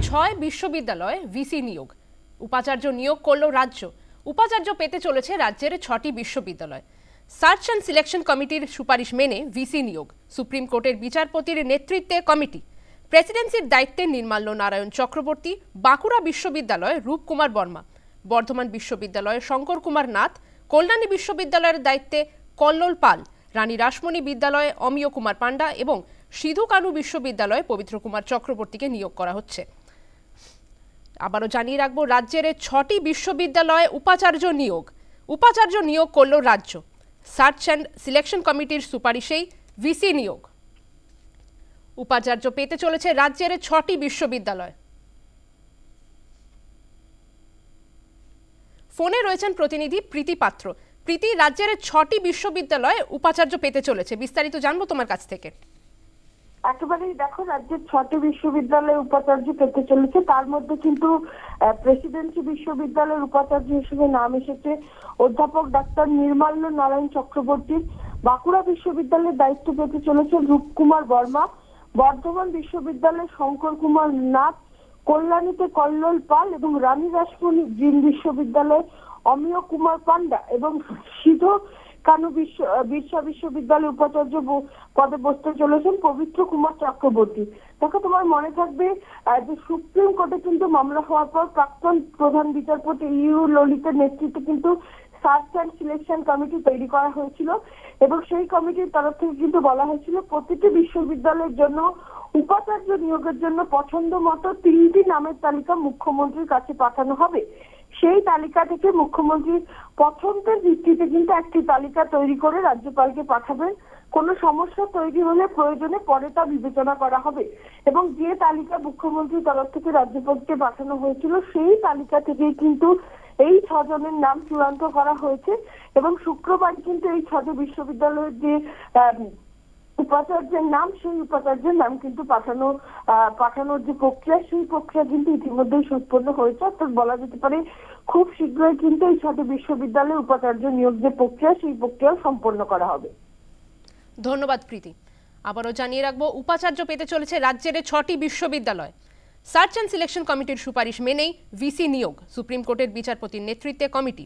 ছয় বিশ্ববিদ্যালয়ে ভিসি নিয়োগ, উপাচার্য নিয়োগ করল রাজ্য। উপাচার্য পেতে চলেছে রাজ্যের 6টি বিশ্ববিদ্যালয়। সার্চ অ্যান্ড সিলেকশন কমিটির সুপারিশ মেনে ভিসি নিয়োগ। সুপ্রিম কোর্টের বিচারপতির নেতৃত্বে কমিটি। প্রেসিডেন্সির দায়িত্বে নির্মাল্য নারায়ণ চক্রবর্তী, বাঁকুড়া বিশ্ববিদ্যালয়ে রূপকুমার বর্মা, বর্ধমান বিশ্ববিদ্যালয়ে শঙ্কর কুমার নাথ, কল্যাণী বিশ্ববিদ্যালয়ের দায়িত্বে কল্লোল পাল, রানী রাসমণি বিদ্যালয়ে অমিয় কুমার পান্ডা এবং সিধু কানু বিশ্ববিদ্যালয়ে পবিত্র কুমার চক্রবর্তীকে নিয়োগ করা হচ্ছে। আবারও জানিয়ে রাখবো, রাজ্যের 6টি বিশ্ববিদ্যালয়ে উপাচার্য নিয়োগ করল রাজ্য। সার্চ অ্যান্ড সিলেকশন কমিটির সুপারিশেই ভিসি নিয়োগ। উপাচার্য পেতে চলেছে রাজ্যের 6টি বিশ্ববিদ্যালয়। ফোনে রয়েছেন প্রতিনিধি প্রীতি পাত্র। প্রীতি, রাজ্যের 6টি বিশ্ববিদ্যালয়ে উপাচার্য পেতে চলেছে, বিস্তারিত জানবো তোমার কাছ থেকে। একেবারেই দেখো, রাজ্যের 6টি বিশ্ববিদ্যালয়ে উপাচার্য পেতে চলেছে। তার মধ্যে কিন্তু প্রেসিডেন্সি বিশ্ববিদ্যালয়ের উপাচার্য হিসেবে নাম এসেছে অধ্যাপক ডাক্তার নির্মাল্য নারায়ণ চক্রবর্তীর। বাঁকুড়া বিশ্ববিদ্যালয়ের দায়িত্ব পেতে চলেছে রূপকুমার বর্মা, বর্ধমান বিশ্ববিদ্যালয়ে শঙ্কর কুমার নাথ, কল্যাণীতে কল্লোল পাল এবং রানী রাসমণি বিশ্ববিদ্যালয়ে অমিয় কুমার পান্ডা এবং সিধু কানু বিশ্ববিদ্যালয়ের উপাচার্য পদে বসতে চলেছেন পবিত্র কুমার চক্রবর্তী। দেখো, তোমার মনে থাকবে যে সুপ্রিম কোর্টে কিন্তু মামলা হওয়ার পর প্রাক্তন প্রধান বিচারপতি ইউ ললিতের নেতৃত্বে কিন্তু সার্চ অ্যান্ড সিলেকশন কমিটি তৈরি করা হয়েছিল এবং সেই কমিটির তরফ থেকে কিন্তু বলা হয়েছিল প্রতিটি বিশ্ববিদ্যালয়ের জন্য উপাচার্য নিয়োগের জন্য পছন্দ মতো 3টি নামের তালিকা মুখ্যমন্ত্রীর কাছে পাঠানো হবে। সেই তালিকা থেকে মুখ্যমন্ত্রীর পছন্দের ভিত্তিতে কিন্তু একটি তালিকা তৈরি করে রাজ্যপালকে পাঠাবেন। কোনো সমস্যা তৈরি হলে প্রয়োজনে পরে তা বিবেচনা করা হবে এবং যে তালিকা মুখ্যমন্ত্রীর তরফ থেকে রাজ্যপালকে পাঠানো হয়েছিল সেই তালিকা থেকেই কিন্তু এই 6 জনের নাম চূড়ান্ত করা হয়েছে এবং শুক্রবার কিন্তু এই 6টি বিশ্ববিদ্যালয়ের যে উপাচার্যের নাম, সেই উপাচার্যের নাম কিন্তু পাঠানোর যে প্রক্রিয়া, সেই প্রক্রিয়া কিন্তু ইতিমধ্যেই সম্পন্ন হয়েছে। অর্থাৎ বলা যেতে পারে খুব শীঘ্রই কিন্তু এই 6টি বিশ্ববিদ্যালয়ে উপাচার্য নিয়োগ যে প্রক্রিয়া, সেই প্রক্রিয়া সম্পন্ন করা হবে। ধন্যবাদ প্রীতি। আবারও জানিয়ে রাখবো, উপাচার্য পেতে চলেছে রাজ্যের 6টি বিশ্ববিদ্যালয়। সার্চ অ্যান্ড সিলেকশন কমিটির সুপারিশ মেনেই ভিসি নিয়োগ। সুপ্রিম কোর্টের বিচারপতির নেতৃত্বে কমিটি।